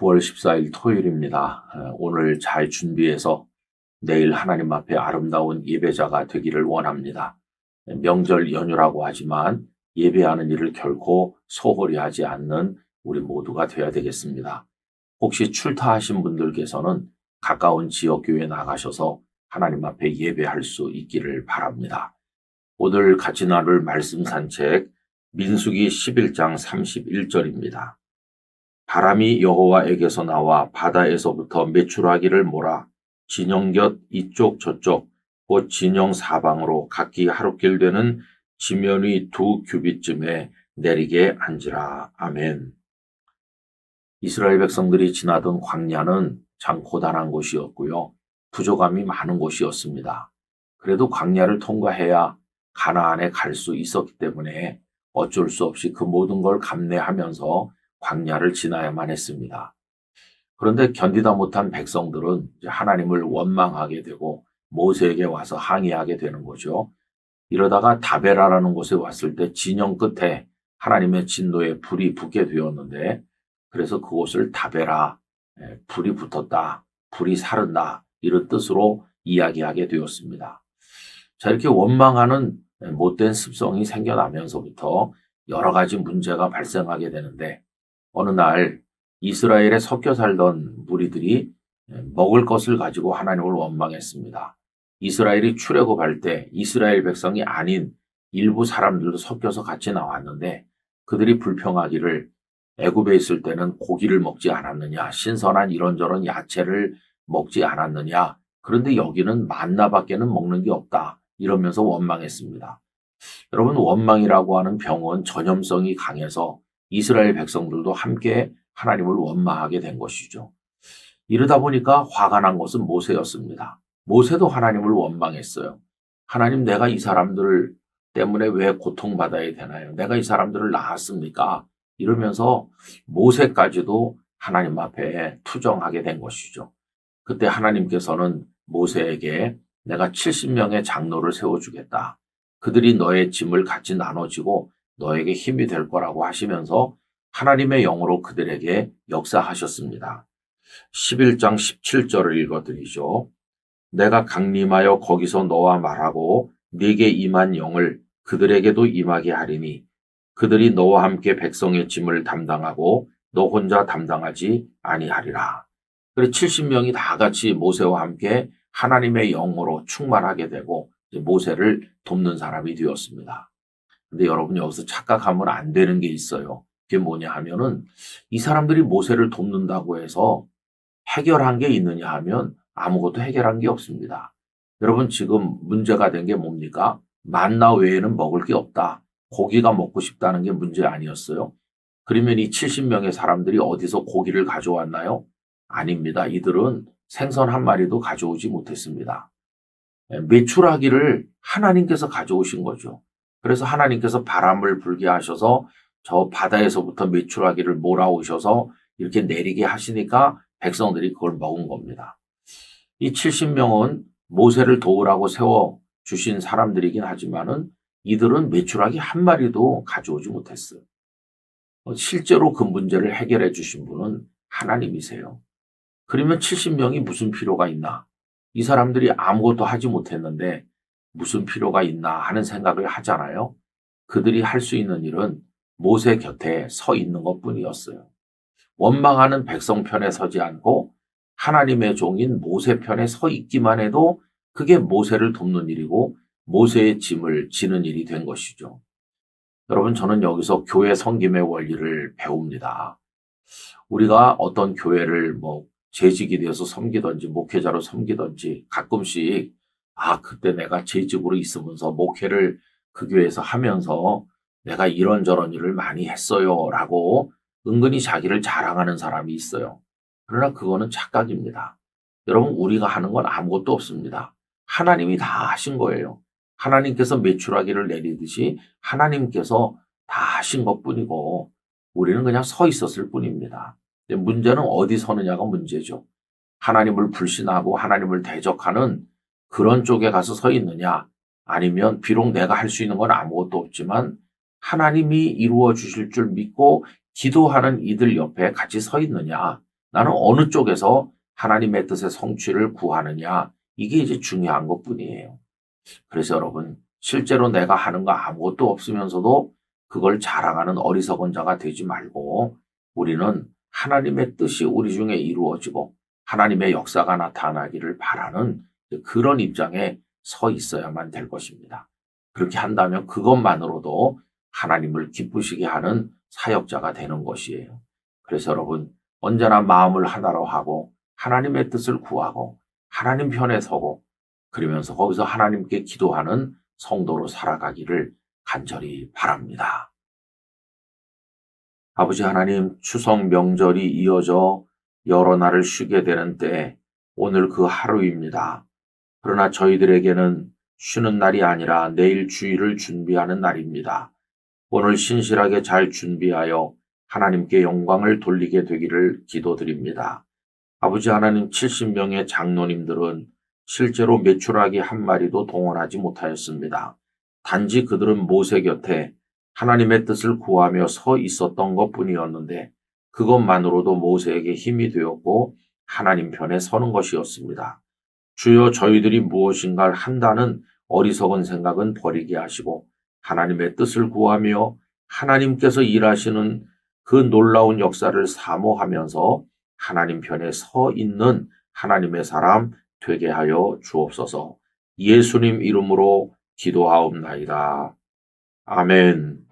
9월 14일 토요일입니다. 오늘 잘 준비해서 내일 하나님 앞에 아름다운 예배자가 되기를 원합니다. 명절 연휴라고 하지만 예배하는 일을 결코 소홀히 하지 않는 우리 모두가 되어야 되겠습니다. 혹시 출타하신 분들께서는 가까운 지역교회에 나가셔서 하나님 앞에 예배할 수 있기를 바랍니다. 오늘 같이 나눌 말씀 산책 민수기 11장 31절입니다. 바람이 여호와에게서 나와 바다에서부터 메추라기를 몰아 진영 곁 이쪽 저쪽 곧 진영 사방으로 각기 하루길 되는 지면 위 2규빗쯤에 내리게 한지라. 아멘. 이스라엘 백성들이 지나던 광야는 참 고단한 곳이었고요. 부족함이 많은 곳이었습니다. 그래도 광야를 통과해야 가나안에 갈 수 있었기 때문에 어쩔 수 없이 그 모든 걸 감내하면서 광야를 지나야만 했습니다. 그런데 견디다 못한 백성들은 하나님을 원망하게 되고 모세에게 와서 항의하게 되는 거죠. 이러다가 다베라라는 곳에 왔을 때 진영 끝에 하나님의 진노의 불이 붙게 되었는데, 그래서 그곳을 다베라, 불이 붙었다, 불이 사른다, 이런 뜻으로 이야기하게 되었습니다. 자, 이렇게 원망하는 못된 습성이 생겨나면서부터 여러 가지 문제가 발생하게 되는데, 어느 날 이스라엘에 섞여 살던 무리들이 먹을 것을 가지고 하나님을 원망했습니다. 이스라엘이 출애굽할 때 이스라엘 백성이 아닌 일부 사람들도 섞여서 같이 나왔는데, 그들이 불평하기를 애굽에 있을 때는 고기를 먹지 않았느냐, 신선한 이런저런 야채를 먹지 않았느냐, 그런데 여기는 만나밖에는 먹는 게 없다, 이러면서 원망했습니다. 여러분, 원망이라고 하는 병은 전염성이 강해서 이스라엘 백성들도 함께 하나님을 원망하게 된 것이죠. 이러다 보니까 화가 난 것은 모세였습니다. 모세도 하나님을 원망했어요. 하나님, 내가 이 사람들 때문에 왜 고통받아야 되나요? 내가 이 사람들을 낳았습니까? 이러면서 모세까지도 하나님 앞에 투정하게 된 것이죠. 그때 하나님께서는 모세에게 내가 70명의 장로를 세워주겠다. 그들이 너의 짐을 같이 나눠지고 너에게 힘이 될 거라고 하시면서 하나님의 영으로 그들에게 역사하셨습니다. 11장 17절을 읽어드리죠. 내가 강림하여 거기서 너와 말하고 네게 임한 영을 그들에게도 임하게 하리니 그들이 너와 함께 백성의 짐을 담당하고 너 혼자 담당하지 아니하리라. 그래서 70명이 다 같이 모세와 함께 하나님의 영으로 충만하게 되고 모세를 돕는 사람이 되었습니다. 근데 여러분, 여기서 착각하면 안 되는 게 있어요. 그게 뭐냐 하면은 이 사람들이 모세를 돕는다고 해서 해결한 게 있느냐 하면 아무것도 해결한 게 없습니다. 여러분, 지금 문제가 된 게 뭡니까? 만나 외에는 먹을 게 없다. 고기가 먹고 싶다는 게 문제 아니었어요? 그러면 이 70명의 사람들이 어디서 고기를 가져왔나요? 아닙니다. 이들은 생선 한 마리도 가져오지 못했습니다. 메추라기를 하나님께서 가져오신 거죠. 그래서 하나님께서 바람을 불게 하셔서 저 바다에서부터 메추라기를 몰아오셔서 이렇게 내리게 하시니까 백성들이 그걸 먹은 겁니다. 이 70명은 모세를 도우라고 세워주신 사람들이긴 하지만은 이들은 메추라기 한 마리도 가져오지 못했어요. 실제로 그 문제를 해결해 주신 분은 하나님이세요. 그러면 70명이 무슨 필요가 있나? 이 사람들이 아무것도 하지 못했는데 무슨 필요가 있나 하는 생각을 하잖아요. 그들이 할 수 있는 일은 모세 곁에 서 있는 것뿐이었어요. 원망하는 백성 편에 서지 않고 하나님의 종인 모세 편에 서 있기만 해도 그게 모세를 돕는 일이고 모세의 짐을 지는 일이 된 것이죠. 여러분, 저는 여기서 교회 섬김의 원리를 배웁니다. 우리가 어떤 교회를 재직이 되어서 섬기든지 목회자로 섬기든지 가끔씩 그때 내가 재직으로 있으면서 목회를 그 교회에서 하면서 내가 이런저런 일을 많이 했어요 라고 은근히 자기를 자랑하는 사람이 있어요. 그러나 그거는 착각입니다. 여러분, 우리가 하는 건 아무것도 없습니다. 하나님이 다 하신 거예요. 하나님께서 메추라기를 내리듯이 하나님께서 다 하신 것뿐이고 우리는 그냥 서 있었을 뿐입니다. 문제는 어디 서느냐가 문제죠. 하나님을 불신하고 하나님을 대적하는 그런 쪽에 가서 서 있느냐, 아니면 비록 내가 할 수 있는 건 아무것도 없지만 하나님이 이루어 주실 줄 믿고 기도하는 이들 옆에 같이 서 있느냐, 나는 어느 쪽에서 하나님의 뜻의 성취를 구하느냐, 이게 이제 중요한 것뿐이에요. 그래서 여러분, 실제로 내가 하는 거 아무것도 없으면서도 그걸 자랑하는 어리석은 자가 되지 말고, 우리는 하나님의 뜻이 우리 중에 이루어지고 하나님의 역사가 나타나기를 바라는 그런 입장에 서 있어야만 될 것입니다. 그렇게 한다면 그것만으로도 하나님을 기쁘시게 하는 사역자가 되는 것이에요. 그래서 여러분, 언제나 마음을 하나로 하고 하나님의 뜻을 구하고 하나님 편에 서고, 그러면서 거기서 하나님께 기도하는 성도로 살아가기를 간절히 바랍니다. 아버지 하나님, 추석 명절이 이어져 여러 날을 쉬게 되는 때 오늘 그 하루입니다. 그러나 저희들에게는 쉬는 날이 아니라 내일 주일을 준비하는 날입니다. 오늘 신실하게 잘 준비하여 하나님께 영광을 돌리게 되기를 기도드립니다. 아버지 하나님, 70명의 장로님들은 실제로 메추라기 한 마리도 동원하지 못하였습니다. 단지 그들은 모세 곁에 하나님의 뜻을 구하며 서 있었던 것뿐이었는데 그것만으로도 모세에게 힘이 되었고 하나님 편에 서는 것이었습니다. 주여, 저희들이 무엇인가를 한다는 어리석은 생각은 버리게 하시고 하나님의 뜻을 구하며 하나님께서 일하시는 그 놀라운 역사를 사모하면서 하나님 편에 서 있는 하나님의 사람 되게 하여 주옵소서. 예수님 이름으로 기도하옵나이다. 아멘.